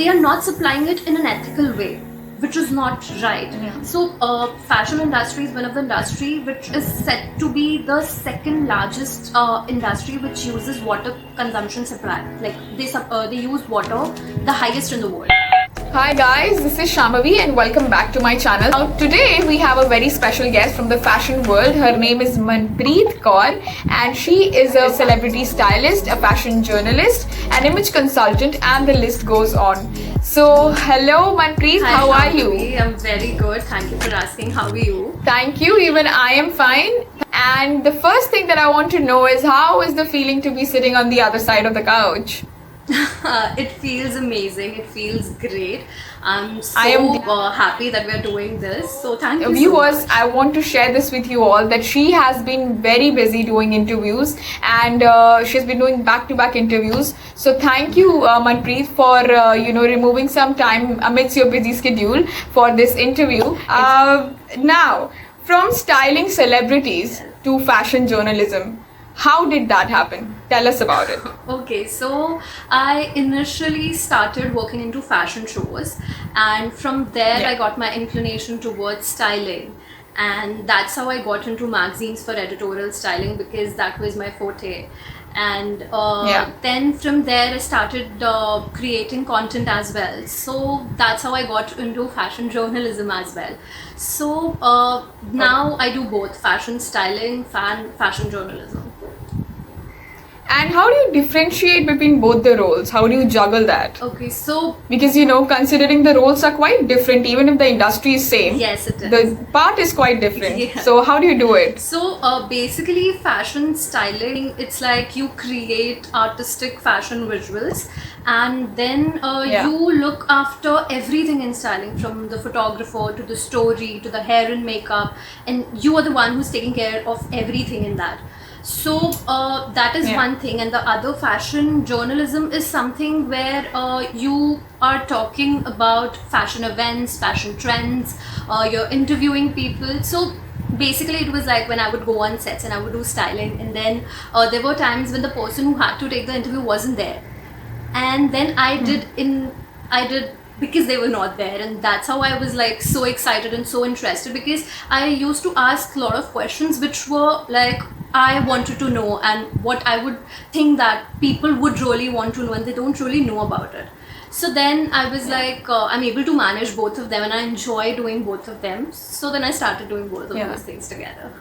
they are not supplying it in an ethical way, which is not right. So fashion industry is one of the industry which is said to be the second largest industry which uses water consumption supply. Like they use water the highest in the world. Hi guys, this is Shambhavi and welcome back to my channel. Now today we have a very special guest from the fashion world. Her name is Manpreet Kaur and she is a celebrity stylist, a fashion journalist, an image consultant, and the list goes on. So hello Manpreet, Hi, how are Shambhavi. you? I'm very good. Thank you for asking. How are you? Thank you, even I am fine. And the first thing that I want to know is how is the feeling to be sitting on the other side of the couch? It feels amazing. It feels great. I'm so I am happy that we're doing this. So thank you. Viewers, so much. I want to share this with you all that she has been very busy doing interviews and she's been doing back-to-back interviews. So thank you, Manpreet, for removing some time amidst your busy schedule for this interview. Now, from styling celebrities to fashion journalism, how did that happen? Tell us about it. Okay, so I initially started working into fashion shows, and from there I got my inclination towards styling, and that's how I got into magazines for editorial styling because that was my forte. And then from there I started creating content as well, so that's how I got into fashion journalism as well. So now I do both fashion styling and fashion journalism. And how do you differentiate between both the roles? How do you juggle that? Okay, so Because considering the roles are quite different, even if the industry is same, yes, it is. the part is quite different. Yeah. So how do you do it? So basically fashion styling, it's like you create artistic fashion visuals and then you look after everything in styling, from the photographer to the story to the hair and makeup, and you are the one who's taking care of everything in that. So that is one thing, and the other, fashion journalism, is something where you are talking about fashion events, fashion trends, you're interviewing people. So basically it was like when I would go on sets and I would do styling, and then there were times when the person who had to take the interview wasn't there, and then I did because they were not there, and that's how I was like so excited and so interested, because I used to ask a lot of questions which were like I wanted to know, and what I would think that people would really want to know and they don't really know about it. So then I was like I'm able to manage both of them and I enjoy doing both of them, so then I started doing both of those things together.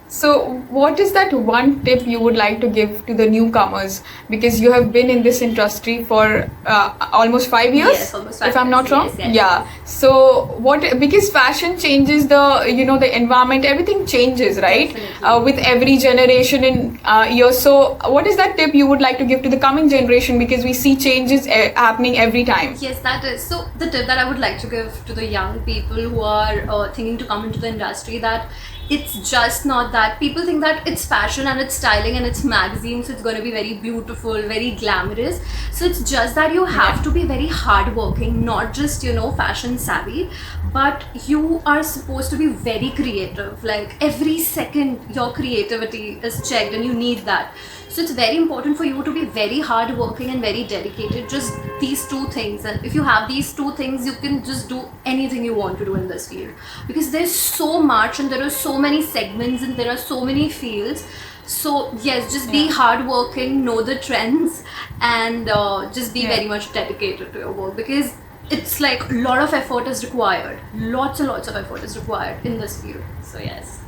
So what is that one tip you would like to give to the newcomers? Because you have been in this industry for almost 5 years, Yes, almost 5 if I'm years. not wrong. Yes. Yeah. So because fashion changes the environment, everything changes, right? Definitely. With every generation in years. So what is that tip you would like to give to the coming generation? Because we see changes happening every time. Yes, that is. So the tip that I would like to give to the young people who are thinking to come into the industry, that it's just not that. People think that it's fashion and it's styling and it's magazine, so it's going to be very beautiful, very glamorous. So it's just that you have to be very hardworking, not just fashion savvy, but you are supposed to be very creative. Like every second your creativity is checked and you need that. So it's very important for you to be very hardworking and very dedicated. Just these two things, and if you have these two things, you can just do anything you want to do in this field, because there's so much and there are so many segments and there are so many fields. So yes, just be hardworking, know the trends, and just be very much dedicated to your work, because it's like a lot of effort is required. Lots and lots of effort is required in this field. So yes.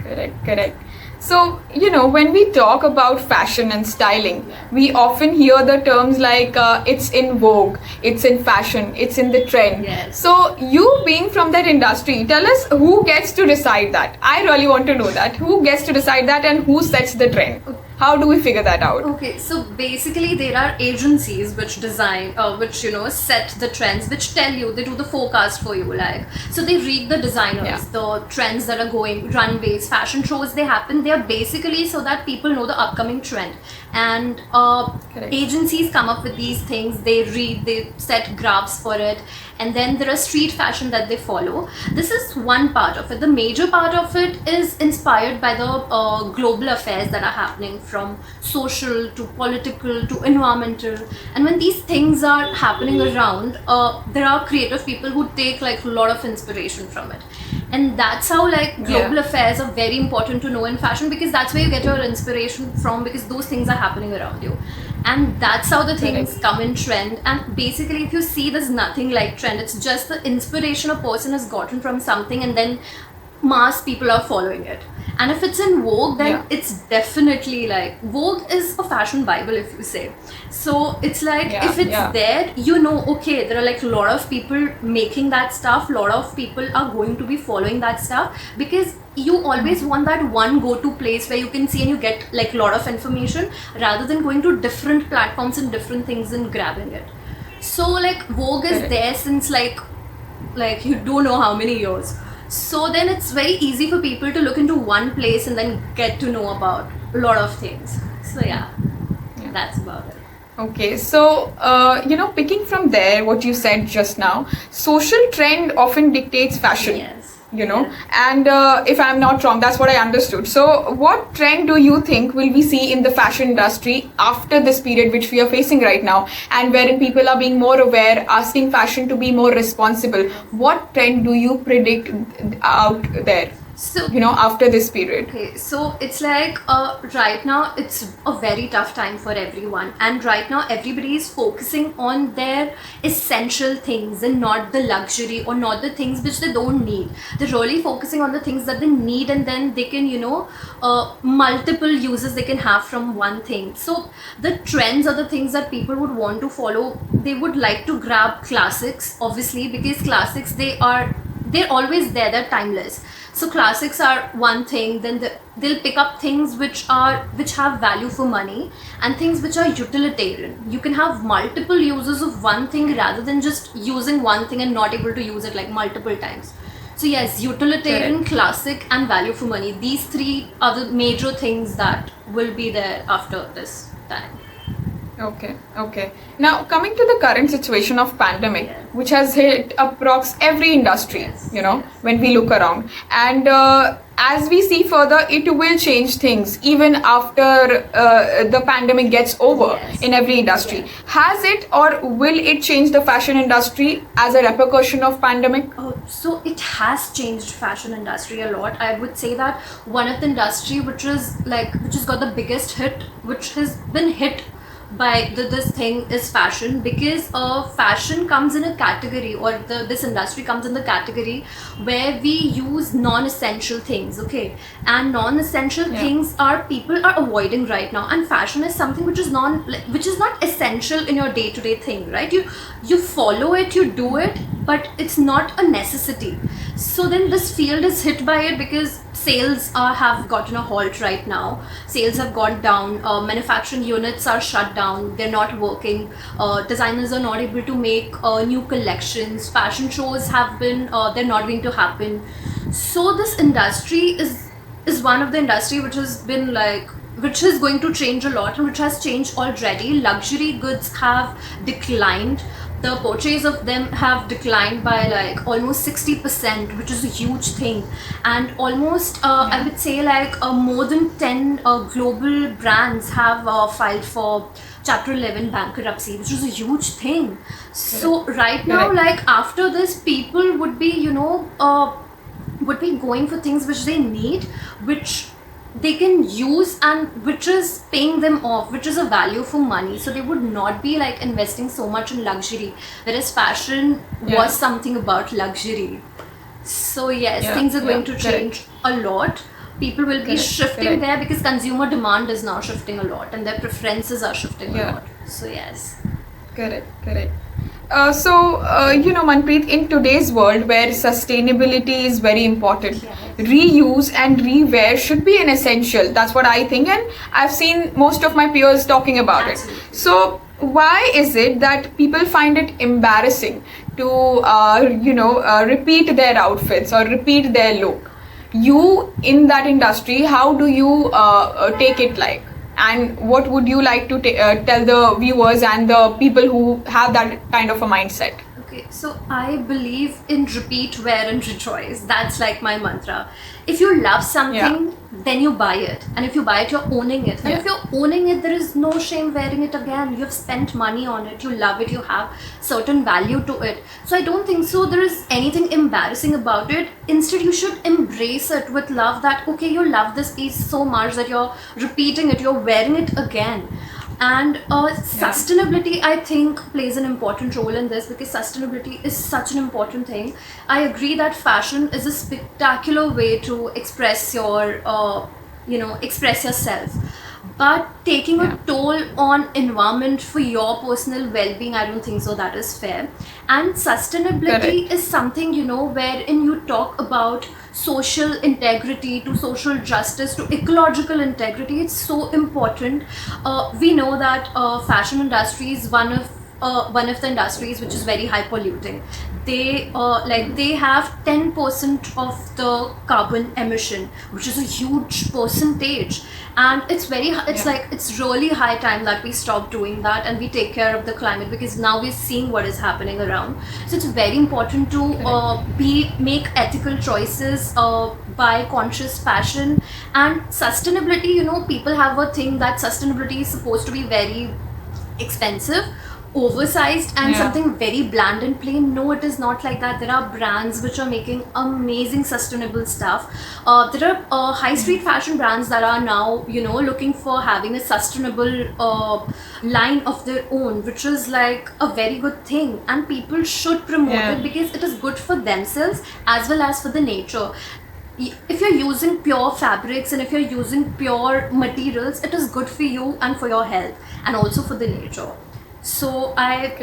Correct. So, when we talk about fashion and styling, we often hear the terms like it's in vogue, it's in fashion, it's in the trend. Yes. So, you being from that industry, tell us who gets to decide that. I really want to know that. Who gets to decide that and who sets the trend? How do we figure that out? Okay, so basically there are agencies which design, set the trends, which tell you, they do the forecast for you, like, so they read the designers, the trends that are going, runways, fashion shows, they they are basically so that people know the upcoming trend. And agencies come up with these things, they read, they set graphs for it, and then there are street fashion that they follow. This is one part of it. The major part of it is inspired by the global affairs that are happening, from social to political to environmental. And when these things are happening around, there are creative people who take like a lot of inspiration from it. And that's how like global affairs are very important to know in fashion, because that's where you get your inspiration from, because those things are happening around you. And that's how the things come in trend. And basically, if you see, there's nothing like trend. It's just the inspiration a person has gotten from something, and then mass people are following it. And if it's in Vogue, then it's definitely like, Vogue is a fashion bible, if you say. So it's like, if it's there, you know, okay, there are like a lot of people making that stuff, a lot of people are going to be following that stuff, because you always want that one go-to place where you can see and you get like a lot of information, rather than going to different platforms and different things and grabbing it. So like Vogue is there since like you don't know how many years. So then it's very easy for people to look into one place and then get to know about a lot of things. So that's about it. Okay, so picking from there what you said just now, social trend often dictates fashion. Yes. And if I'm not wrong, that's what I understood. So what trend do you think will we see in the fashion industry after this period which we are facing right now, and wherein people are being more aware, asking fashion to be more responsible? What trend do you predict out there? So after this period. Okay, so it's like right now it's a very tough time for everyone, and right now everybody is focusing on their essential things and not the luxury or not the things which they don't need. They're really focusing on the things that they need, and then they can multiple uses they can have from one thing. So the trends are the things that people would want to follow. They would like to grab classics, obviously, because classics, they're always there, they're timeless. So classics are one thing, then they'll pick up things which have value for money, and things which are utilitarian. You can have multiple uses of one thing rather than just using one thing and not able to use it like multiple times. So yes, utilitarian, classic, and value for money. These three are the major things that will be there after this time. Okay. Now, coming to the current situation of pandemic, which has hit approx every industry, when we look around. And as we see further, it will change things even after the pandemic gets over in every industry. Has it, or will it change the fashion industry as a repercussion of pandemic? So it has changed fashion industry a lot. I would say that one of the industry which has got the biggest hit, which has been hit by this thing, is fashion, because fashion comes in a category, or this industry comes in the category where we use non-essential things, okay? And non-essential things people are avoiding right now, and fashion is something which is not essential in your day-to-day thing, right? You follow it, you do it, but it's not a necessity. So then this field is hit by it, because sales have gotten a halt right now. Sales have gone down, manufacturing units are shut down, they're not working, designers are not able to make new collections, fashion shows have been, they're not going to happen. So this industry is one of the industry which has been which is going to change a lot, and which has changed already. Luxury goods have declined. The purchase of them have declined by almost 60%, which is a huge thing. And almost, I would say more than 10 global brands have filed for Chapter 11 bankruptcy, which is a huge thing. So right now, after this, people would be, going for things which they need, which they can use, and which is paying them off, which is a value for money. So they would not be investing so much in luxury, whereas fashion was something about luxury. So yes, things are going to change a lot. People will be shifting there, because consumer demand is now shifting a lot, and their preferences are shifting a lot. So yes. Correct. Manpreet, in today's world where sustainability is very important, reuse and rewear should be an essential. That's what I think, and I've seen most of my peers talking about it. So why is it that people find it embarrassing to repeat their outfits or repeat their look? you in that industry, how do you take it like? And what would you like to tell the viewers and the people who have that kind of a mindset? Okay, so I believe in repeat, wear, and rejoice. That's like my mantra. If you love something, then you buy it. And if you buy it, you're owning it. And if you're owning it, there is no shame wearing it again. You've spent money on it, you love it, you have certain value to it. So I don't think so there is anything embarrassing about it. Instead, you should embrace it with love that, okay, you love this piece so much that you're repeating it, you're wearing it again. And sustainability, I think, plays an important role in this, because sustainability is such an important thing. I agree that fashion is a spectacular way to express your, express yourself. But taking a toll on environment for your personal well-being, I don't think so that is fair. And sustainability is something, wherein you talk about social integrity, to social justice, to ecological integrity. It's so important. We know that fashion industry is one of the industries which is very high polluting. They have 10% of the carbon emission, which is a huge percentage, and it's really high time that we stop doing that and we take care of the climate, because now we're seeing what is happening around. So it's very important to make ethical choices, buy conscious fashion. And sustainability, people have a thing that sustainability is supposed to be very expensive, oversized, and something very bland and plain. No, it is not like that. There are brands which are making amazing sustainable stuff. There are high street fashion brands that are now looking for having a sustainable line of their own, which is like a very good thing, and people should promote it, because it is good for themselves as well as for the nature. If you're using pure fabrics and if you're using pure materials, it is good for you and for your health and also for the nature. So I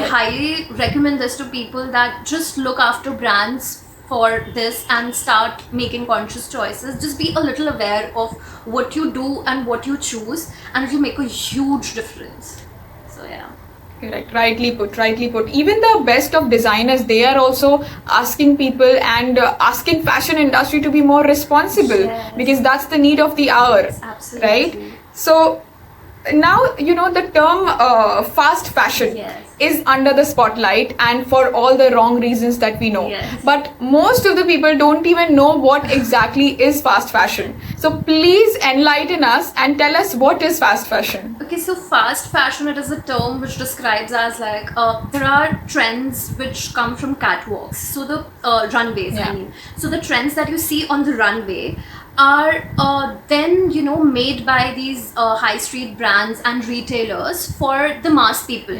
highly recommend this to people, that just look after brands for this and start making conscious choices. Just be a little aware of what you do and what you choose, and it will make a huge difference. So yeah. Correct. Rightly put. Even the best of designers, they are also asking people and asking fashion industry to be more responsible, because that's the need of the hour. Yes, absolutely. Right? So now the term fast fashion is under the spotlight, and for all the wrong reasons that we know. But most of the people don't even know what exactly is fast fashion. So please enlighten us and tell us, what is fast fashion? Okay, so fast fashion, it is a term which describes as like there are trends which come from catwalks, so the runways, I mean. So the trends that you see on the runway are then made by these high street brands and retailers for the mass people.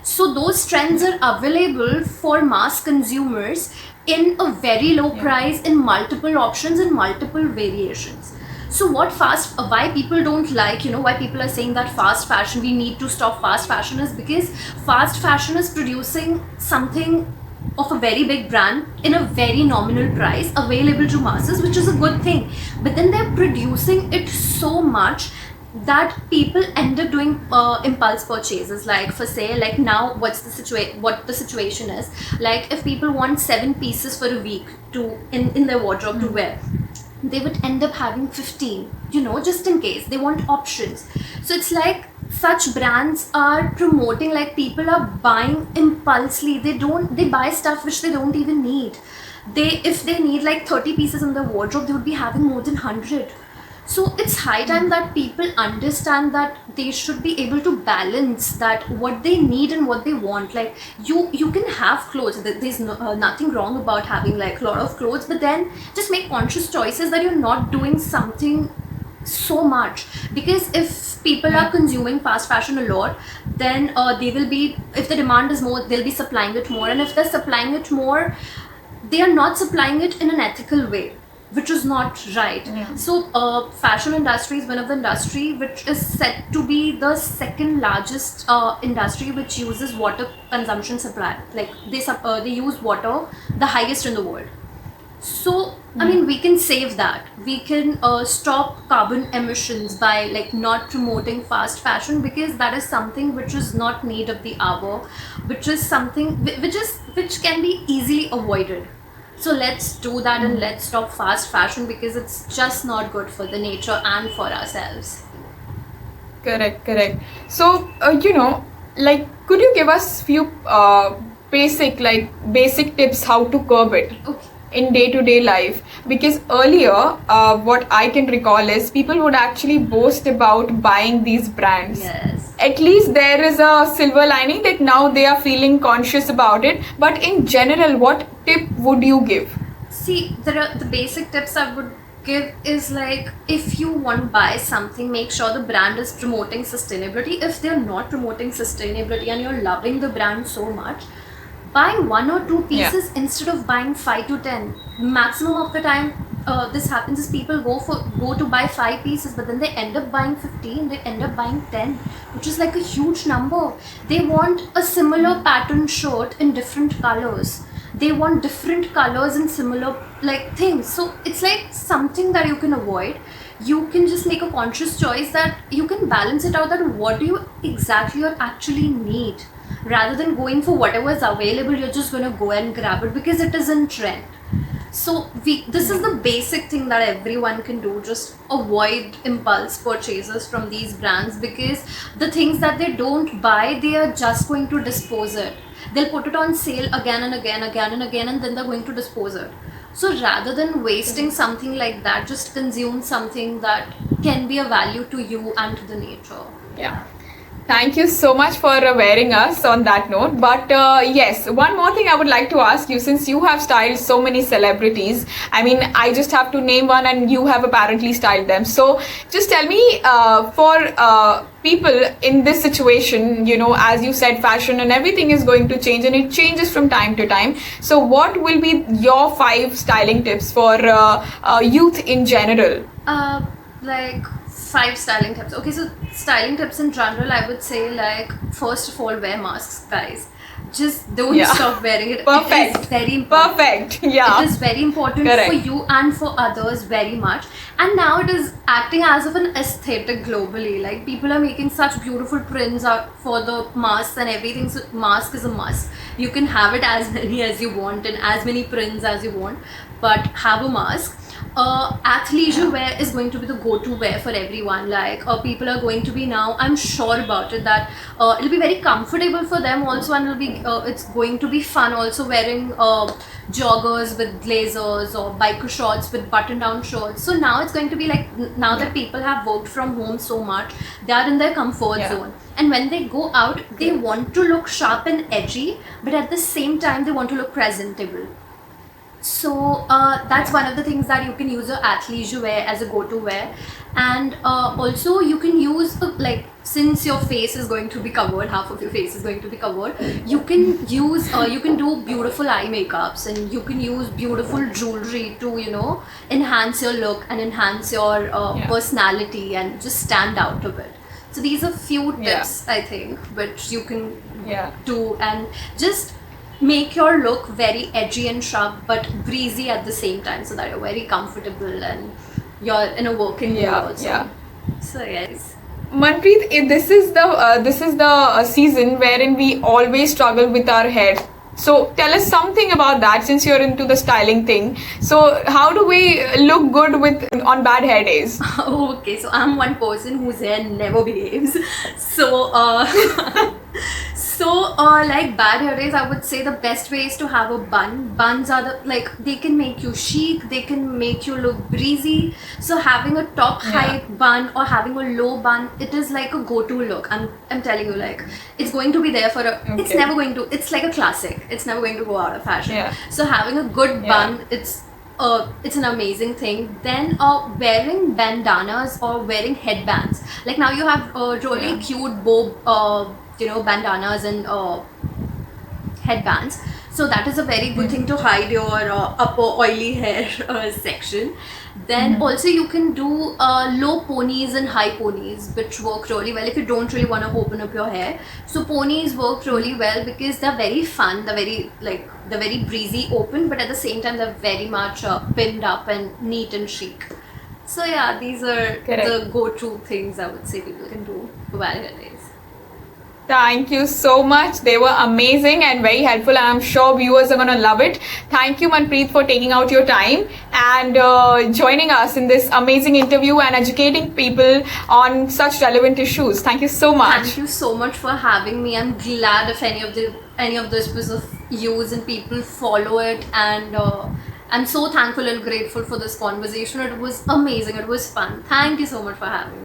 So those trends are available for mass consumers in a very low price, in multiple options and multiple variations. So why people don't like, why people are saying that fast fashion, we need to stop fast fashion, is because fast fashion is producing something of a very big brand in a very nominal price, available to masses, which is a good thing. But then they're producing it so much that people end up doing impulse purchases. Like for say, like now what the situation is, like if people want 7 pieces for a week to in their wardrobe to wear, they would end up having 15, just in case they want options. So it's like such brands are promoting, like people are buying impulsively. They buy stuff which they don't even need. If they need like 30 pieces in their wardrobe, they would be having more than 100. So it's high time that people understand that they should be able to balance that, what they need and what they want. Like you can have clothes, there's nothing wrong about having like a lot of clothes, but then just make conscious choices that you're not doing something so much. Because if people are consuming fast fashion a lot, then they will be, if the demand is more, they'll be supplying it more, and if they're supplying it more, they are not supplying it in an ethical way, which is not right. So fashion industry is one of the industry which is said to be the second largest industry which uses water consumption supply. Like they use water the highest in the world. So I mean, we can save that. We can stop carbon emissions by like not promoting fast fashion, because that is something which is not need of the hour, which is something which can be easily avoided. So let's do that and let's stop fast fashion, because it's just not good for the nature and for ourselves. Correct. So, like, could you give us few basic tips how to curb it Okay. in day-to-day life? Because earlier, what I can recall is people would actually boast about buying these brands. Yes. At least there is a silver lining that now they are feeling conscious about it. But in general, what tip would you give? See, the basic tips I would give is like, if you want to buy something, make sure the brand is promoting sustainability. If they're not promoting sustainability and you're loving the brand so much, buy 1 or 2 pieces instead of buying 5 to 10. Maximum of the time this happens is people go to buy 5 pieces, but then they end up buying 15, they end up buying 10, which is like a huge number. They want a similar pattern shirt in different colors, they want different colors and similar like things. So it's like something that you can avoid. You can just make a conscious choice that you can balance it out, that what do you exactly or actually need, rather than going for whatever is available. You're just going to go and grab it because it is in trend. So this is the basic thing that everyone can do. Just avoid impulse purchases from these brands, because the things that they don't buy, they are just going to dispose it. They'll put it on sale again and again, and then they're going to dispose it. So rather than wasting something like that, just consume something that can be a value to you and to the nature. Yeah. Thank you so much for wearing us on that note. But yes, one more thing I would like to ask you, since you have styled so many celebrities. I mean, I just have to name one and you have apparently styled them. So just tell me, for people in this situation, as you said, fashion and everything is going to change and it changes from time to time. So what will be your 5 styling tips for youth in general? Like 5 styling tips. Okay, so styling tips in general, I would say, like, first of all, wear masks, guys. Just don't stop wearing it. Perfect. It is very important. Perfect. Yeah. It is very important for you and for others very much. And now it is acting as of an aesthetic globally. Like, people are making such beautiful prints out for the masks and everything. So mask is a must. You can have it as many as you want and as many prints as you want, but have a mask. Athleisure wear is going to be the go-to wear for everyone. Like, people are going to be now, I'm sure about it, that it'll be very comfortable for them also, and it's going to be fun also wearing joggers with blazers or biker shorts with button-down shirts. So now it's going to be like, now that people have worked from home so much, they are in their comfort zone, and when they go out, they want to look sharp and edgy, but at the same time they want to look presentable. So that's one of the things that you can use your athleisure wear as a go-to wear. And also you can use like, since your face is going to be covered, half of your face is going to be covered, you can use you can do beautiful eye makeups, and you can use beautiful jewelry to enhance your look and enhance your personality and just stand out a bit. So these are few tips I think which you can do, and just make your look very edgy and sharp but breezy at the same time, so that you're very comfortable and you're in a working mood also. So yes. Manpreet, this is the season wherein we always struggle with our hair. So tell us something about that, since you're into the styling thing. So how do we look good on bad hair days? Okay, so I'm one person whose hair never behaves. So like bad hair days, I would say the best way is to have a bun. Buns are they can make you chic, they can make you look breezy. So having a top height bun or having a low bun, it is like a go-to look. I'm telling you, like, it's going to be there for it's never going to, it's like a classic. It's never going to go out of fashion. So having a good bun, it's an amazing thing. Then wearing bandanas or wearing headbands. Like now you have really cute bow bandanas and headbands. So that is a very good thing to hide your upper oily hair section. Then also you can do low ponies and high ponies, which work really well if you don't really want to open up your hair. So ponies work really well because they're very fun, they're very breezy open, but at the same time they're very much pinned up and neat and chic. So yeah, these are the go-to things I would say people can do for bad hair days. Thank you so much. They were amazing and very helpful, and I'm sure viewers are going to love it. Thank you, Manpreet, for taking out your time and joining us in this amazing interview and educating people on such relevant issues. Thank you so much. Thank you so much for having me. I'm glad if any of this was of use and people follow it, and I'm so thankful and grateful for this conversation. It was amazing. It was fun. Thank you so much for having me.